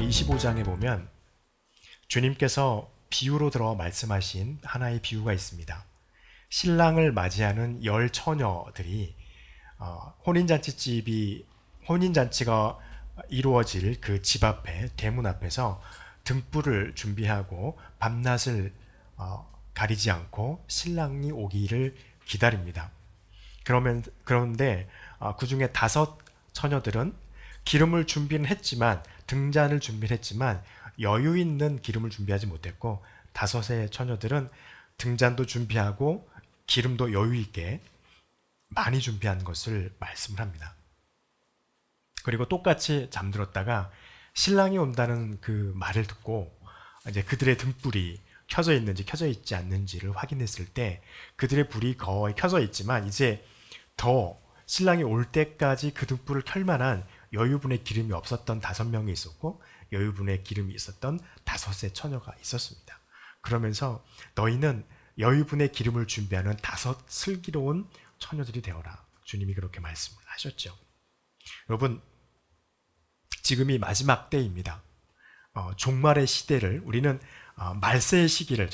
25장에 보면 주님께서 비유로 들어 말씀하신 하나의 비유가 있습니다. 신랑을 맞이하는 10처녀들이 혼인잔치가 이루어질 그 집 앞에 대문 앞에서 등불을 준비하고 밤낮을 가리지 않고 신랑이 오기를 기다립니다. 그런데 그 중에 5처녀들은 기름을 준비는 했지만 등잔을 준비를 했지만 여유 있는 기름을 준비하지 못했고 5의 처녀들은 등잔도 준비하고 기름도 여유 있게 많이 준비한 것을 말씀을 합니다. 그리고 똑같이 잠들었다가 신랑이 온다는 그 말을 듣고 이제 그들의 등불이 켜져 있는지 켜져 있지 않는지를 확인했을 때 그들의 불이 거의 켜져 있지만 이제 더 신랑이 올 때까지 그 등불을 켤 만한 여유분의 기름이 없었던 5명이 있었고 여유분의 기름이 있었던 5의 처녀가 있었습니다. 그러면서 너희는 여유분의 기름을 준비하는 5 슬기로운 처녀들이 되어라. 주님이 그렇게 말씀을 하셨죠. 여러분, 지금이 마지막 때입니다. 종말의 시대를 우리는 말세의 시기를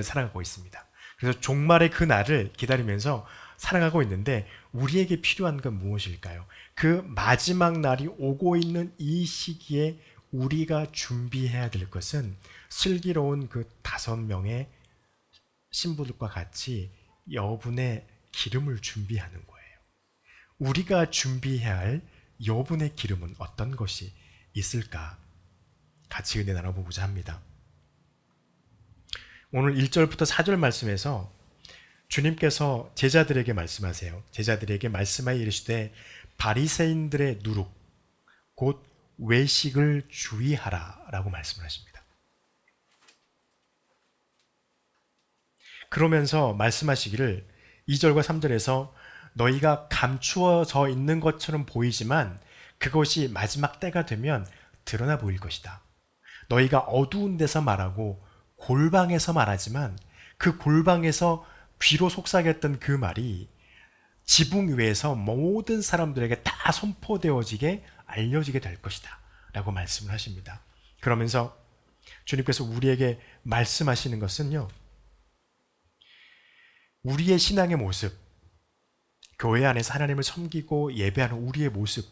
살아가고 있습니다. 그래서 종말의 그 날을 기다리면서 살아가고 있는데 우리에게 필요한 건 무엇일까요? 그 마지막 날이 오고 있는 이 시기에 우리가 준비해야 될 것은 슬기로운 그 5명의 신부들과 같이 여분의 기름을 준비하는 거예요. 우리가 준비해야 할 여분의 기름은 어떤 것이 있을까? 같이 은혜 나눠보고자 합니다. 오늘 1절부터 4절 말씀에서 주님께서 제자들에게 말씀하세요. 제자들에게 말씀하여 이르시되 바리새인들의 누룩 곧 외식을 주의하라 라고 말씀을 하십니다. 그러면서 말씀하시기를 2절과 3절에서 너희가 감추어져 있는 것처럼 보이지만 그것이 마지막 때가 되면 드러나 보일 것이다. 너희가 어두운 데서 말하고 골방에서 말하지만 그 골방에서 귀로 속삭였던 그 말이 지붕 위에서 모든 사람들에게 다 선포되어지게 알려지게 될 것이다 라고 말씀을 하십니다. 그러면서 주님께서 우리에게 말씀하시는 것은요, 우리의 신앙의 모습, 교회 안에서 하나님을 섬기고 예배하는 우리의 모습,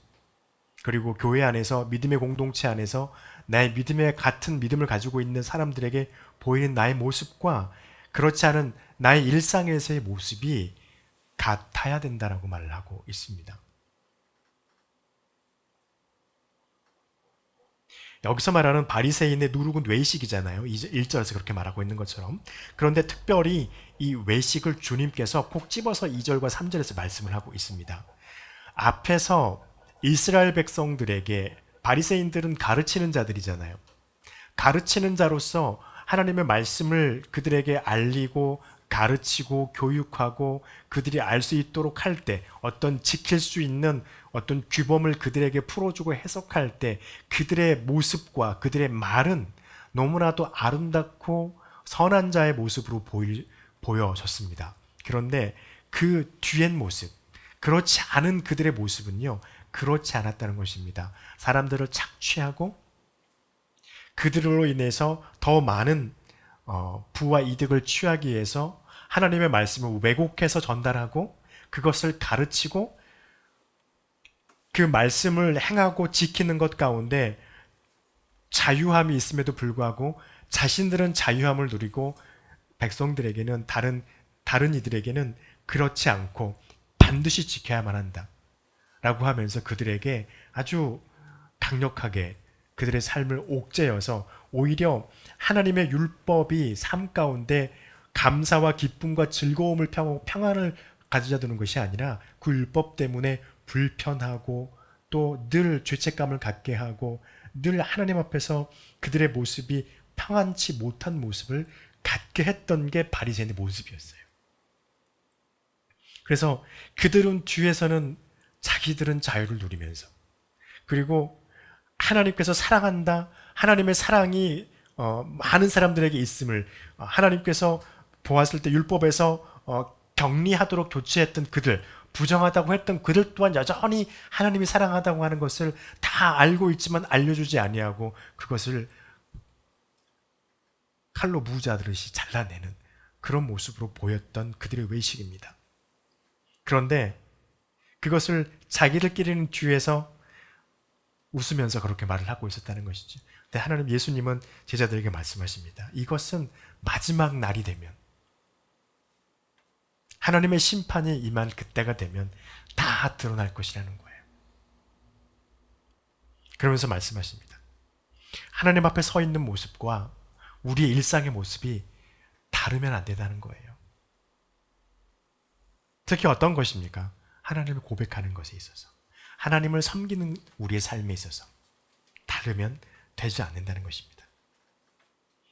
그리고 교회 안에서 믿음의 공동체 안에서 나의 믿음에 같은 믿음을 가지고 있는 사람들에게 보이는 나의 모습과 그렇지 않은 나의 일상에서의 모습이 같아야 된다라고 말을 하고 있습니다. 여기서 말하는 바리새인의 누룩은 외식이잖아요. 1절에서 그렇게 말하고 있는 것처럼. 그런데 특별히 이 외식을 주님께서 꼭 집어서 2절과 3절에서 말씀을 하고 있습니다. 앞에서 이스라엘 백성들에게 바리새인들은 가르치는 자들이잖아요. 가르치는 자로서 하나님의 말씀을 그들에게 알리고 가르치고 교육하고 그들이 알 수 있도록 할 때 어떤 지킬 수 있는 어떤 규범을 그들에게 풀어주고 해석할 때 그들의 모습과 그들의 말은 너무나도 아름답고 선한 자의 모습으로 보여졌습니다. 그런데 그 뒤엔 모습, 그렇지 않은 그들의 모습은요, 그렇지 않았다는 것입니다. 사람들을 착취하고 그들로 인해서 더 많은 부와 이득을 취하기 위해서 하나님의 말씀을 왜곡해서 전달하고 그것을 가르치고 그 말씀을 행하고 지키는 것 가운데 자유함이 있음에도 불구하고 자신들은 자유함을 누리고 백성들에게는 다른 이들에게는 그렇지 않고 반드시 지켜야만 한다 라고 하면서 그들에게 아주 강력하게 그들의 삶을 옥죄어서 오히려 하나님의 율법이 삶 가운데 감사와 기쁨과 즐거움을 평안을 가져다 두는 것이 아니라 그 율법 때문에 불편하고 또 늘 죄책감을 갖게 하고 늘 하나님 앞에서 그들의 모습이 평안치 못한 모습을 갖게 했던 게 바리새인의 모습이었어요. 그래서 그들은 뒤에서는 자기들은 자유를 누리면서 그리고 하나님께서 사랑한다, 하나님의 사랑이 많은 사람들에게 있음을 하나님께서 보았을 때 율법에서 격리하도록 조치했던 그들, 부정하다고 했던 그들 또한 여전히 하나님이 사랑하다고 하는 것을 다 알고 있지만 알려주지 아니하고 그것을 칼로 무자르듯이 잘라내는 그런 모습으로 보였던 그들의 외식입니다. 그런데 그것을 자기들끼리는 뒤에서 웃으면서 그렇게 말을 하고 있었다는 것이죠. 근데 하나님 예수님은 제자들에게 말씀하십니다. 이것은 마지막 날이 되면, 하나님의 심판이 임할 그때가 되면 다 드러날 것이라는 거예요. 그러면서 말씀하십니다. 하나님 앞에 서 있는 모습과 우리의 일상의 모습이 다르면 안 된다는 거예요. 특히 어떤 것입니까? 하나님을 고백하는 것에 있어서, 하나님을 섬기는 우리의 삶에 있어서 다르면 되지 않는다는 것입니다.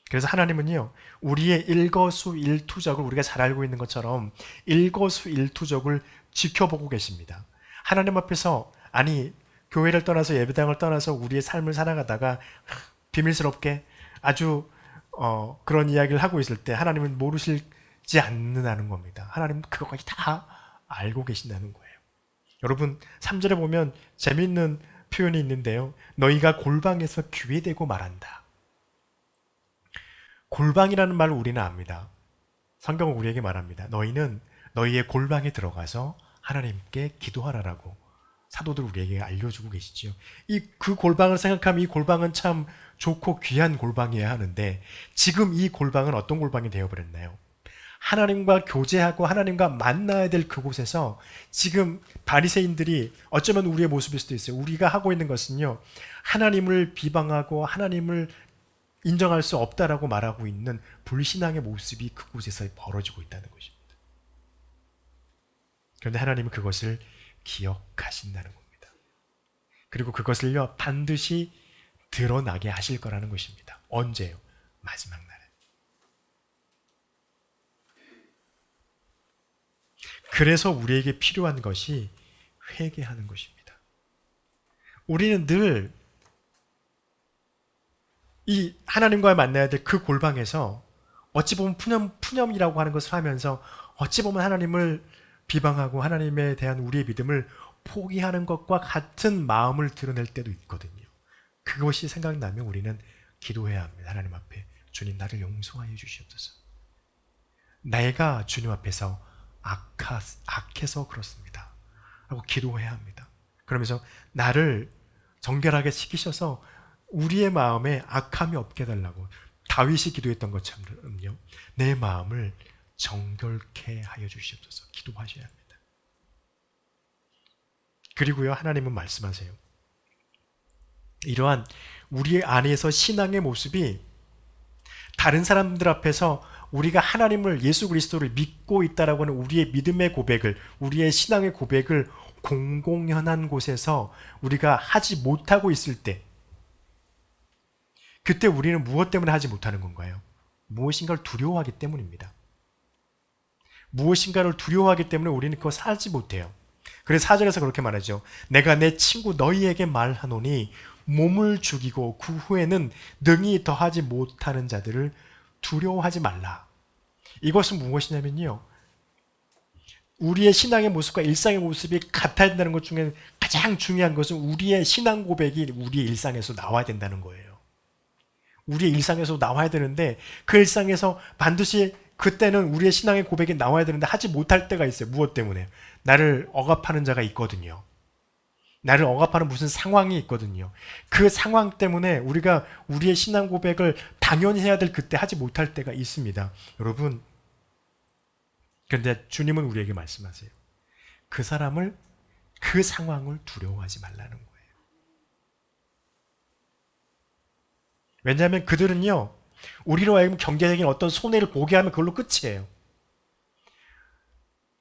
그래서 하나님은요, 우리의 일거수일투족을 우리가 잘 알고 있는 것처럼 일거수일투족을 지켜보고 계십니다. 하나님 앞에서, 아니 교회를 떠나서 예배당을 떠나서 우리의 삶을 살아가다가 비밀스럽게 아주 그런 이야기를 하고 있을 때 하나님은 모르시지 않는다는 겁니다. 하나님은 그것까지 다 알고 계신다는 거예요. 여러분 3절에 보면 재미있는 표현이 있는데요. 너희가 골방에서 귀에대고 말한다. 골방이라는 말을 우리는 압니다. 성경은 우리에게 말합니다. 너희는 너희의 골방에 들어가서 하나님께 기도하라라고 사도들 우리에게 알려주고 계시지요. 그 골방을 생각하면 이 골방은 참 좋고 귀한 골방이어야 하는데 지금 이 골방은 어떤 골방이 되어버렸나요? 하나님과 교제하고 하나님과 만나야 될 그곳에서 지금 바리새인들이, 어쩌면 우리의 모습일 수도 있어요. 우리가 하고 있는 것은요, 하나님을 비방하고 하나님을 인정할 수 없다라고 말하고 있는 불신앙의 모습이 그곳에서 벌어지고 있다는 것입니다. 그런데 하나님은 그것을 기억하신다는 겁니다. 그리고 그것을요 반드시 드러나게 하실 거라는 것입니다. 언제요? 마지막 날에. 그래서 우리에게 필요한 것이 회개하는 것입니다. 우리는 늘 이 하나님과 만나야 될 그 골방에서 어찌 보면 푸념이라고 하는 것을 하면서 어찌 보면 하나님을 비방하고 하나님에 대한 우리의 믿음을 포기하는 것과 같은 마음을 드러낼 때도 있거든요. 그것이 생각나면 우리는 기도해야 합니다. 하나님 앞에 주님 나를 용서하여 주시옵소서. 내가 주님 앞에서 악해서 그렇습니다 라고 기도해야 합니다. 그러면서 나를 정결하게 시키셔서 우리의 마음에 악함이 없게 해달라고 다윗이 기도했던 것처럼요, 내 마음을 정결케 하여 주시옵소서 기도하셔야 합니다. 그리고요, 하나님은 말씀하세요. 이러한 우리 안에서 신앙의 모습이 다른 사람들 앞에서 우리가 하나님을, 예수 그리스도를 믿고 있다라고 하는 우리의 믿음의 고백을, 우리의 신앙의 고백을 공공연한 곳에서 우리가 하지 못하고 있을 때, 그때 우리는 무엇 때문에 하지 못하는 건가요? 무엇인가를 두려워하기 때문입니다. 무엇인가를 두려워하기 때문에 우리는 그것을 하지 못해요. 그래서 4절에서 그렇게 말하죠. 내가 내 친구 너희에게 말하노니 몸을 죽이고 그 후에는 능히 더하지 못하는 자들을 두려워하지 말라. 이것은 무엇이냐면요, 우리의 신앙의 모습과 일상의 모습이 같아야 된다는 것 중에 가장 중요한 것은 우리의 신앙 고백이 우리의 일상에서 나와야 된다는 거예요. 우리의 일상에서 나와야 되는데 그 일상에서 반드시 그때는 우리의 신앙의 고백이 나와야 되는데 하지 못할 때가 있어요. 무엇 때문에? 나를 억압하는 자가 있거든요. 나를 억압하는 무슨 상황이 있거든요. 그 상황 때문에 우리가 우리의 신앙 고백을 당연히 해야 될 그때 하지 못할 때가 있습니다. 여러분, 그런데 주님은 우리에게 말씀하세요. 그 사람을, 그 상황을 두려워하지 말라는 거예요. 왜냐하면 그들은요, 우리로 하여금 경제적인 어떤 손해를 보게 하면 그걸로 끝이에요.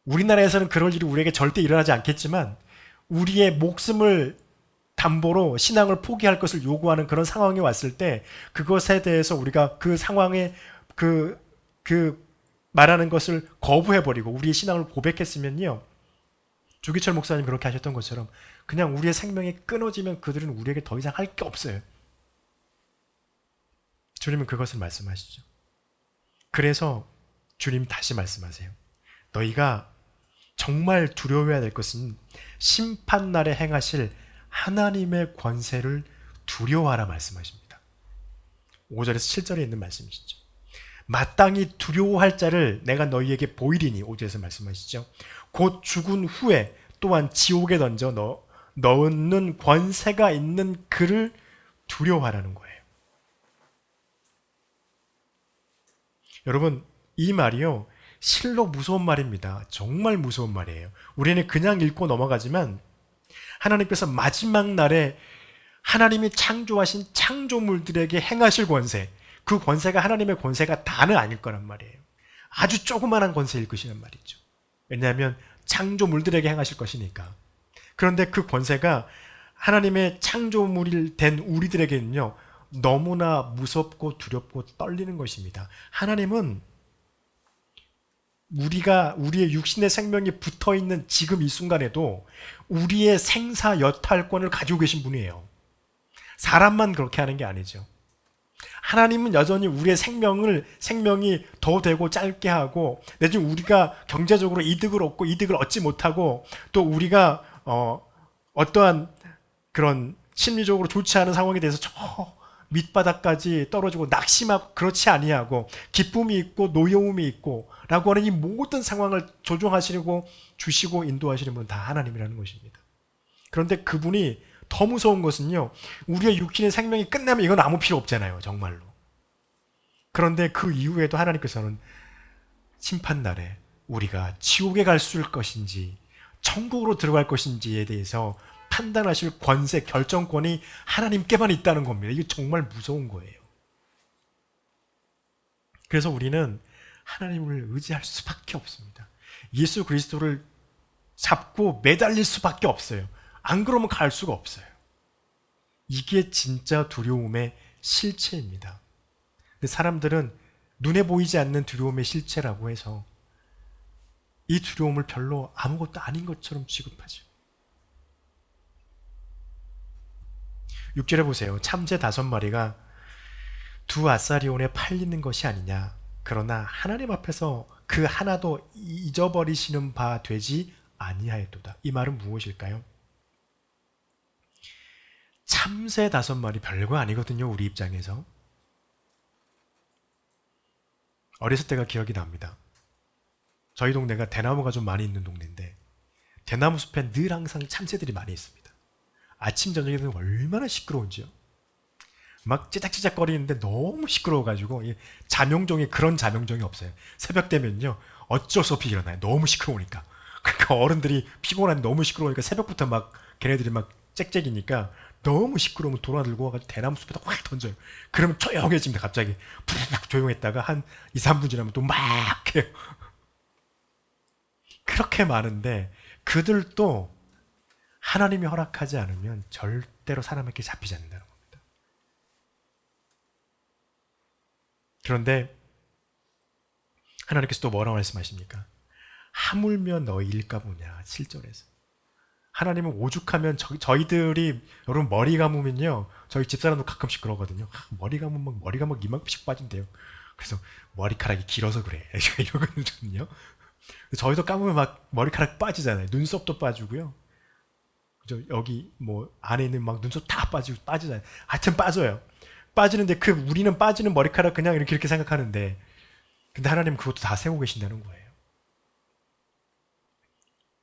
우리나라에서는 그럴 일이 우리에게 절대 일어나지 않겠지만 우리의 목숨을 담보로 신앙을 포기할 것을 요구하는 그런 상황이 왔을 때 그것에 대해서 우리가 그 상황에 그 말하는 것을 거부해버리고 우리의 신앙을 고백했으면요, 주기철 목사님 그렇게 하셨던 것처럼 그냥 우리의 생명이 끊어지면 그들은 우리에게 더 이상 할 게 없어요. 주님은 그것을 말씀하시죠. 그래서 주님 다시 말씀하세요. 너희가 정말 두려워해야 될 것은 심판날에 행하실 하나님의 권세를 두려워하라 말씀하십니다. 5절에서 7절에 있는 말씀이시죠. 마땅히 두려워할 자를 내가 너희에게 보이리니 5절에서 말씀하시죠. 곧 죽은 후에 또한 지옥에 던져 넣는 권세가 있는 그를 두려워하라는 거예요. 여러분, 이 말이요, 실로 무서운 말입니다. 정말 무서운 말이에요. 우리는 그냥 읽고 넘어가지만 하나님께서 마지막 날에 하나님이 창조하신 창조물들에게 행하실 권세, 그 권세가 하나님의 권세가 다는 아닐 거란 말이에요. 아주 조그만한 권세일 것이란 말이죠. 왜냐하면 창조물들에게 행하실 것이니까. 그런데 그 권세가 하나님의 창조물이 된 우리들에게는요, 너무나 무섭고 두렵고 떨리는 것입니다. 하나님은 우리의 육신의 생명이 붙어 있는 지금 이 순간에도 우리의 생사 여탈권을 가지고 계신 분이에요. 사람만 그렇게 하는 게 아니죠. 하나님은 여전히 우리의 생명이 더 되고 짧게 하고, 내지는 우리가 경제적으로 이득을 얻고 이득을 얻지 못하고, 또 우리가 어떠한 그런 심리적으로 좋지 않은 상황에 대해서 저 밑바닥까지 떨어지고 낙심하고 그렇지 아니하고 기쁨이 있고 노여움이 있고 라고 하는 이 모든 상황을 조종하시려고 주시고 인도하시는 분은 다 하나님이라는 것입니다. 그런데 그분이 더 무서운 것은요, 우리의 육신의 생명이 끝나면 이건 아무 필요 없잖아요, 정말로. 그런데 그 이후에도 하나님께서는 심판날에 우리가 지옥에 갈 것인지 천국으로 들어갈 것인지에 대해서 판단하실 권세, 결정권이 하나님께만 있다는 겁니다. 이게 정말 무서운 거예요. 그래서 우리는 하나님을 의지할 수밖에 없습니다. 예수 그리스도를 잡고 매달릴 수밖에 없어요. 안 그러면 갈 수가 없어요. 이게 진짜 두려움의 실체입니다. 근데 사람들은 눈에 보이지 않는 두려움의 실체라고 해서 이 두려움을 별로 아무것도 아닌 것처럼 취급하죠. 6절에 보세요. 참새 5마리가 두 아사리온에 팔리는 것이 아니냐. 그러나 하나님 앞에서 그 하나도 잊어버리시는 바 되지 아니하였도다. 이 말은 무엇일까요? 참새 5마리 별거 아니거든요, 우리 입장에서. 어렸을 때가 기억이 납니다. 저희 동네가 대나무가 좀 많이 있는 동네인데 대나무 숲에 늘 항상 참새들이 많이 있습니다. 아침 저녁에 되면 얼마나 시끄러운지요. 막 찌작찌작 거리는데 너무 시끄러워가지고 자명종이 그런 자명종이 없어요. 새벽 되면요 어쩔 수 없이 일어나요. 너무 시끄러우니까. 그러니까 어른들이 피곤한데 너무 시끄러우니까 새벽부터 막 걔네들이 막 짹짹이니까 너무 시끄러우면 돌아 들고 와가지고 대나무 숲에다 확 던져요. 그러면 조용해집니다. 갑자기 푹 조용했다가 한 2, 3분 지나면 또 막 해요. 그렇게 많은데 그들도 하나님이 허락하지 않으면 절대로 사람에게 잡히지 않는다는 겁니다. 그런데 하나님께서 또 뭐라고 말씀하십니까? 하물며 너희일까 보냐. 7절에서. 하나님은 오죽하면 저희들이 여러분 머리 감으면요. 저희 집사람도 가끔씩 그러거든요. 머리 감으면 머리가 막 이만큼씩 빠진대요. 그래서 머리카락이 길어서 그래. 이러거든요. 저희도 감으면 막 머리카락 빠지잖아요. 눈썹도 빠지고요. 여기 뭐 안에 있는 막 눈썹 다 빠지잖아요. 하여튼 빠져요. 빠지는데 우리는 빠지는 머리카락 그냥 이렇게 생각하는데 근데 하나님은 그것도 다 세우고 계신다는 거예요.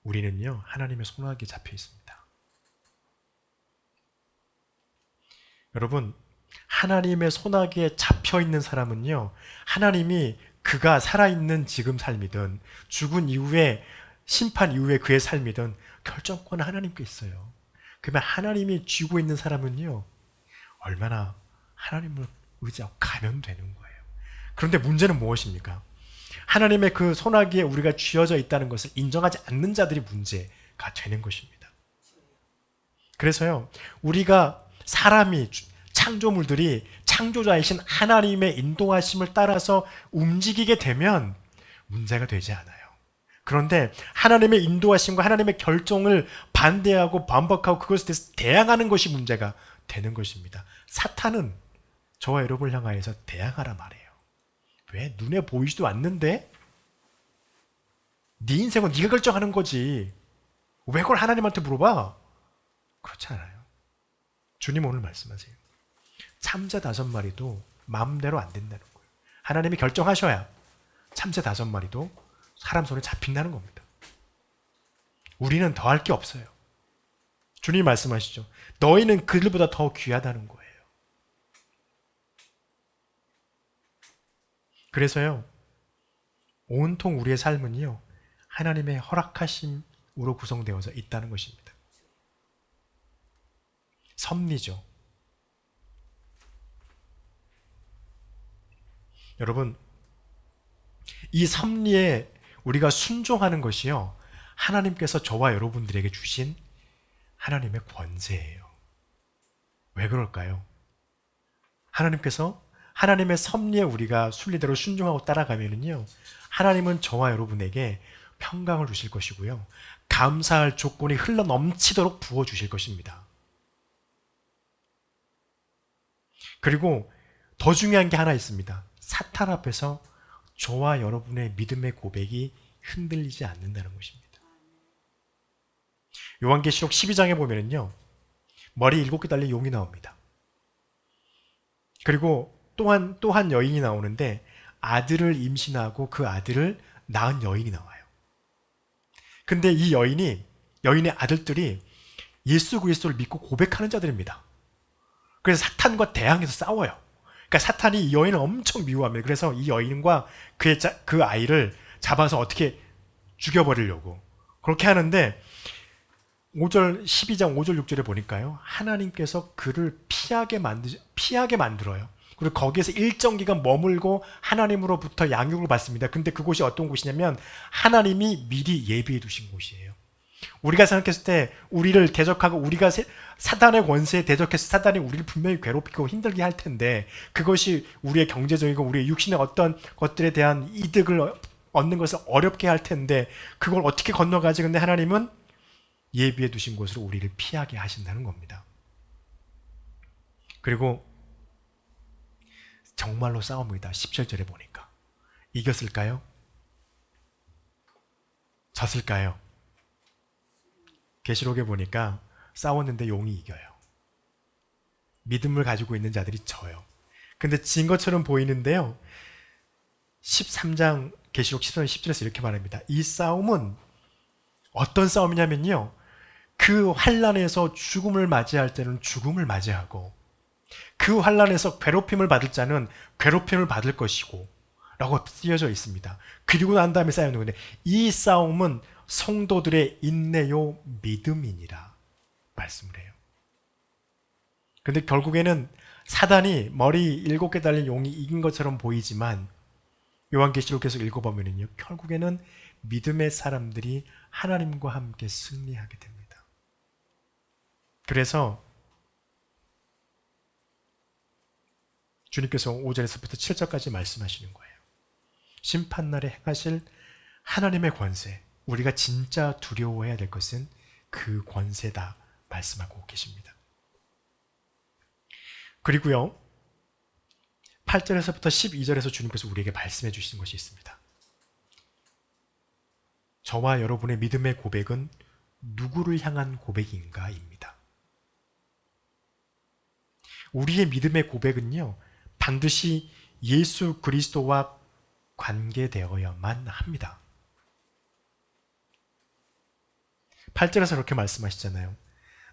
우리는요 하나님의 손아귀에 잡혀 있습니다. 여러분 하나님의 손아귀에 잡혀 있는 사람은요 하나님이 그가 살아있는 지금 삶이든 죽은 이후에 심판 이후에 그의 삶이든 결정권은 하나님께 있어요. 그러면 하나님이 쥐고 있는 사람은요 얼마나 하나님을 의지하고 가면 되는 거예요. 그런데 문제는 무엇입니까? 하나님의 그 손아귀에 우리가 쥐어져 있다는 것을 인정하지 않는 자들이 문제가 되는 것입니다. 그래서요 우리가 사람이 창조물들이 창조자이신 하나님의 인도하심을 따라서 움직이게 되면 문제가 되지 않아요. 그런데 하나님의 인도하심과 하나님의 결정을 반대하고 반박하고 그것에 대해서 대항하는 것이 문제가 되는 것입니다. 사탄은 저와 여러분을 향하여서 대항하라 말해요. 왜? 눈에 보이지도 않는데? 네 인생은 네가 결정하는 거지. 왜 그걸 하나님한테 물어봐? 그렇지 않아요. 주님 오늘 말씀하세요. 참새 5마리도 마음대로 안 된다는 거예요. 하나님이 결정하셔야 참새 5마리도 사람 손에 잡힌다는 겁니다. 우리는 더 할 게 없어요. 주님이 말씀하시죠. 너희는 그들보다 더 귀하다는 거예요. 그래서요, 온통 우리의 삶은요, 하나님의 허락하심으로 구성되어져 있다는 것입니다. 섭리죠. 여러분, 이 섭리에 우리가 순종하는 것이요, 하나님께서 저와 여러분들에게 주신 하나님의 권세예요. 왜 그럴까요? 하나님께서 하나님의 섭리에 우리가 순리대로 순종하고 따라가면은요, 하나님은 저와 여러분에게 평강을 주실 것이고요, 감사할 조건이 흘러 넘치도록 부어 주실 것입니다. 그리고 더 중요한 게 하나 있습니다. 사탄 앞에서 저와 여러분의 믿음의 고백이 흔들리지 않는다는 것입니다. 요한계시록 12장에 보면은요, 머리 7개 달린 용이 나옵니다. 그리고 또 한 여인이 나오는데 아들을 임신하고 그 아들을 낳은 여인이 나와요. 근데 이 여인의 아들들이 예수 그리스도를 믿고 고백하는 자들입니다. 그래서 사탄과 대항해서 싸워요. 그러니까 사탄이 이 여인을 엄청 미워합니다. 그래서 이 여인과 그 아이를 잡아서 어떻게 죽여버리려고 그렇게 하는데 12장 5절 6절에 보니까요, 하나님께서 그를 피하게 만들어요. 그리고 거기에서 일정 기간 머물고 하나님으로부터 양육을 받습니다. 근데 그곳이 어떤 곳이냐면 하나님이 미리 예비해 두신 곳이에요. 우리가 생각했을 때 우리를 대적하고 우리가 사단의 권세에 대적해서 사단이 우리를 분명히 괴롭히고 힘들게 할 텐데, 그것이 우리의 경제적이고 우리의 육신의 어떤 것들에 대한 이득을 얻는 것을 어렵게 할 텐데, 그걸 어떻게 건너가지? 근데 하나님은 예비해 두신 곳으로 우리를 피하게 하신다는 겁니다. 그리고 정말로 싸움이다. 17절에 보니까 이겼을까요? 졌을까요? 계시록에 보니까 싸웠는데 용이 이겨요. 믿음을 가지고 있는 자들이 져요. 근데 진 것처럼 보이는데요, 13장 계시록 13장 10절에서 이렇게 말합니다. 이 싸움은 어떤 싸움이냐면요, 그 환난에서 죽음을 맞이할 때는 죽음을 맞이하고, 그 환난에서 괴롭힘을 받을 자는 괴롭힘을 받을 것이고 라고 쓰여져 있습니다. 그리고 난 다음에 쌓여있는 건데, 이 싸움은 성도들의 인내요 믿음이니라 말씀을 해요. 근데 결국에는 사단이 머리 7개 달린 용이 이긴 것처럼 보이지만, 요한계시록에서 읽어보면요, 결국에는 믿음의 사람들이 하나님과 함께 승리하게 됩니다. 그래서 주님께서 5절에서부터 7절까지 말씀하시는 거예요. 심판날에 행하실 하나님의 권세, 우리가 진짜 두려워해야 될 것은 그 권세다 말씀하고 계십니다. 그리고요, 8절에서부터 12절에서 주님께서 우리에게 말씀해 주시는 것이 있습니다. 저와 여러분의 믿음의 고백은 누구를 향한 고백인가 입니다. 우리의 믿음의 고백은요, 반드시 예수 그리스도와 관계되어야만 합니다. 8절에서 그렇게 말씀하시잖아요.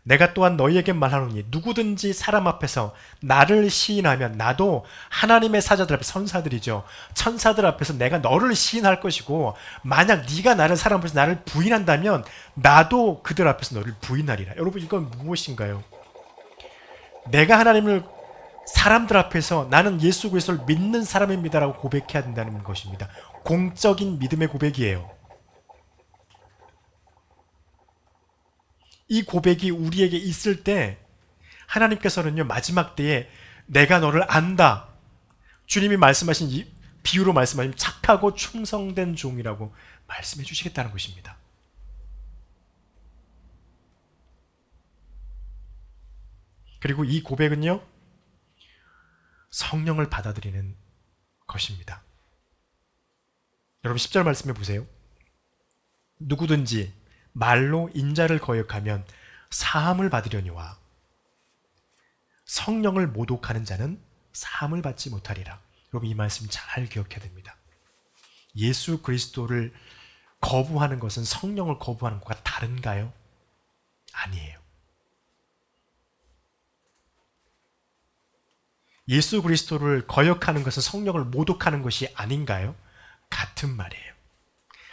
내가 또한 너희에게 말하노니 누구든지 사람 앞에서 나를 시인하면 나도 하나님의 사자들 앞에, 선사들이죠, 천사들 앞에서 내가 너를 시인할 것이고, 만약 네가 사람 앞에서 나를 부인한다면 나도 그들 앞에서 너를 부인하리라. 여러분, 이건 무엇인가요? 내가 하나님을 사람들 앞에서 나는 예수 그리스도를 믿는 사람입니다라고 고백해야 된다는 것입니다. 공적인 믿음의 고백이에요. 이 고백이 우리에게 있을 때 하나님께서는요, 마지막 때에 내가 너를 안다, 주님이 말씀하신 이 비유로 말씀하신 착하고 충성된 종이라고 말씀해 주시겠다는 것입니다. 그리고 이 고백은요, 성령을 받아들이는 것입니다. 여러분 10절 말씀해 보세요. 누구든지 말로 인자를 거역하면 사함을 받으려니와 성령을 모독하는 자는 사함을 받지 못하리라. 여러분, 이 말씀 잘 기억해야 됩니다. 예수 그리스도를 거부하는 것은 성령을 거부하는 것과 다른가요? 아니에요. 예수 그리스도를 거역하는 것은 성령을 모독하는 것이 아닌가요? 같은 말이에요.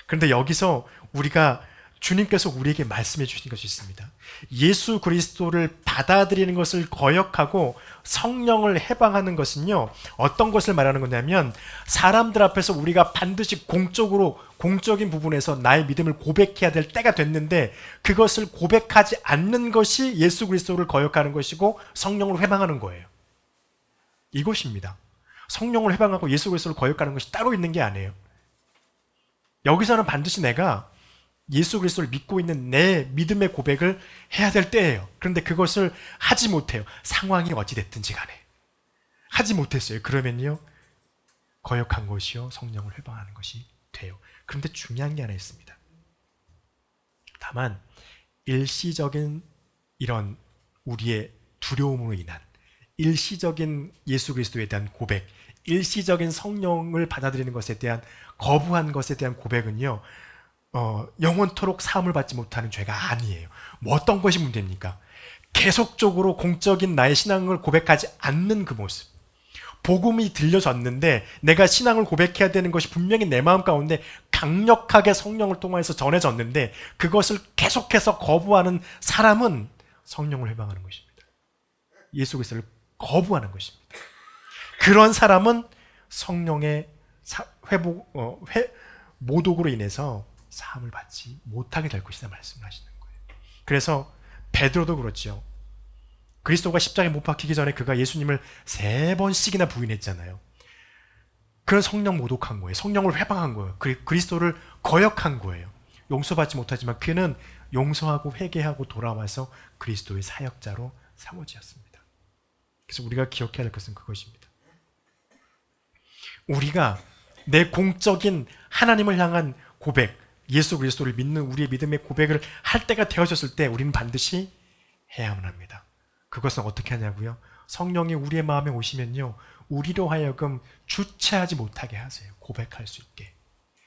그런데 여기서 우리가 주님께서 우리에게 말씀해 주신 것이 있습니다. 예수 그리스도를 받아들이는 것을 거역하고 성령을 해방하는 것은요, 어떤 것을 말하는 거냐면, 사람들 앞에서 우리가 반드시 공적인 부분에서 나의 믿음을 고백해야 될 때가 됐는데, 그것을 고백하지 않는 것이 예수 그리스도를 거역하는 것이고 성령을 해방하는 거예요. 이것입니다. 성령을 해방하고 예수 그리스도를 거역하는 것이 따로 있는 게 아니에요. 여기서는 반드시 내가 예수 그리스도를 믿고 있는 내 믿음의 고백을 해야 될 때예요. 그런데 그것을 하지 못해요. 상황이 어찌됐든지 간에 하지 못했어요. 그러면요, 거역한 것이요 성령을 해방하는 것이 돼요. 그런데 중요한 게 하나 있습니다. 다만 일시적인 이런 우리의 두려움으로 인한 일시적인 예수 그리스도에 대한 고백, 일시적인 성령을 받아들이는 것에 대한 거부한 것에 대한 고백은요, 영원토록 사함을 받지 못하는 죄가 아니에요. 뭐 어떤 것이 문제입니까? 계속적으로 공적인 나의 신앙을 고백하지 않는 그 모습. 복음이 들려졌는데 내가 신앙을 고백해야 되는 것이 분명히 내 마음 가운데 강력하게 성령을 통해서 전해졌는데 그것을 계속해서 거부하는 사람은 성령을 해방하는 것입니다. 예수 그리스도를 거부하는 것입니다. 그런 사람은 성령의 모독으로 인해서 사함을 받지 못하게 될 것이다 말씀을 하시는 거예요. 그래서 베드로도 그렇죠. 그리스도가 십자가에 못 박히기 전에 그가 예수님을 3번씩이나 부인했잖아요. 그런 성령 모독한 거예요. 성령을 회방한 거예요. 그리스도를 거역한 거예요. 용서받지 못하지만 그는 용서하고 회개하고 돌아와서 그리스도의 사역자로 삼아지었습니다. 그래서 우리가 기억해야 할 것은 그것입니다. 우리가 내 공적인 하나님을 향한 고백, 예수 그리스도를 믿는 우리의 믿음의 고백을 할 때가 되어졌을 때 우리는 반드시 해야만 합니다. 그것은 어떻게 하냐고요? 성령이 우리의 마음에 오시면요, 우리로 하여금 주체하지 못하게 하세요. 고백할 수 있게.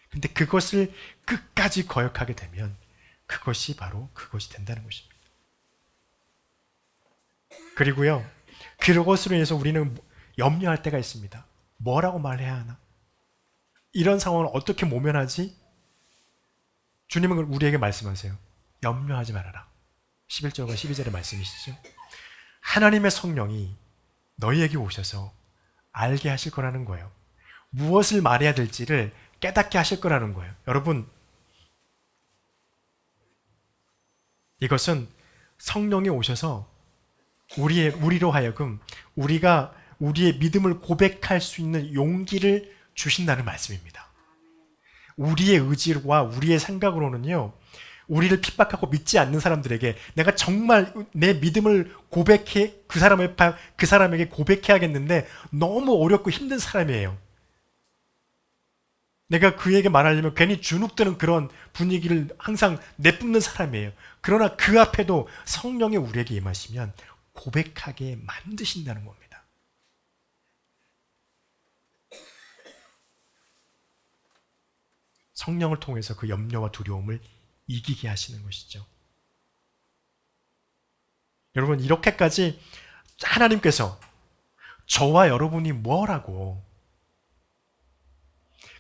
근데 그것을 끝까지 거역하게 되면 그것이 바로 그것이 된다는 것입니다. 그리고요, 그것으로 인해서 우리는 염려할 때가 있습니다. 뭐라고 말해야 하나? 이런 상황을 어떻게 모면하지? 주님은 우리에게 말씀하세요. 염려하지 말아라. 11절과 12절의 말씀이시죠. 하나님의 성령이 너희에게 오셔서 알게 하실 거라는 거예요. 무엇을 말해야 될지를 깨닫게 하실 거라는 거예요. 여러분, 이것은 성령이 오셔서 우리로 하여금 우리가 우리의 믿음을 고백할 수 있는 용기를 주신다는 말씀입니다. 우리의 의지와 우리의 생각으로는요, 우리를 핍박하고 믿지 않는 사람들에게 내가 정말 내 믿음을 고백해 그 사람에게 고백해야겠는데 너무 어렵고 힘든 사람이에요. 내가 그에게 말하려면 괜히 주눅드는 그런 분위기를 항상 내뿜는 사람이에요. 그러나 그 앞에도 성령이 우리에게 임하시면 고백하게 만드신다는 겁니다. 성령을 통해서 그 염려와 두려움을 이기게 하시는 것이죠. 여러분, 이렇게까지 하나님께서 저와 여러분이 뭐라고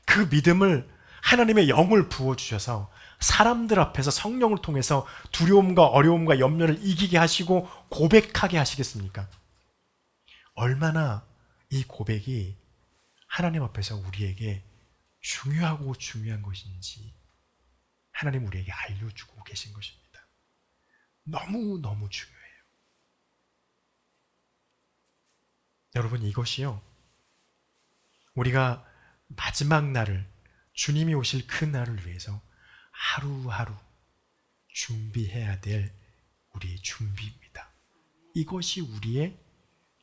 그 믿음을 하나님의 영을 부어주셔서 사람들 앞에서 성령을 통해서 두려움과 어려움과 염려를 이기게 하시고 고백하게 하시겠습니까? 얼마나 이 고백이 하나님 앞에서 우리에게 중요한 것인지 하나님 우리에게 알려주고 계신 것입니다. 너무너무 중요해요. 여러분, 이것이요, 우리가 마지막 날을, 주님이 오실 그 날을 위해서 하루하루 준비해야 될 우리의 준비입니다. 이것이 우리의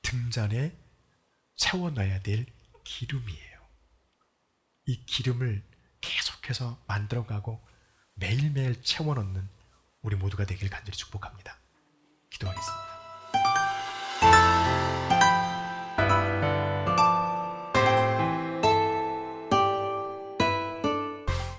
등잔에 채워놔야 될 기름이에요. 이 기름을 계속해서 만들어가고 매일매일 채워넣는 우리 모두가 되길 간절히 축복합니다. 기도하겠습니다.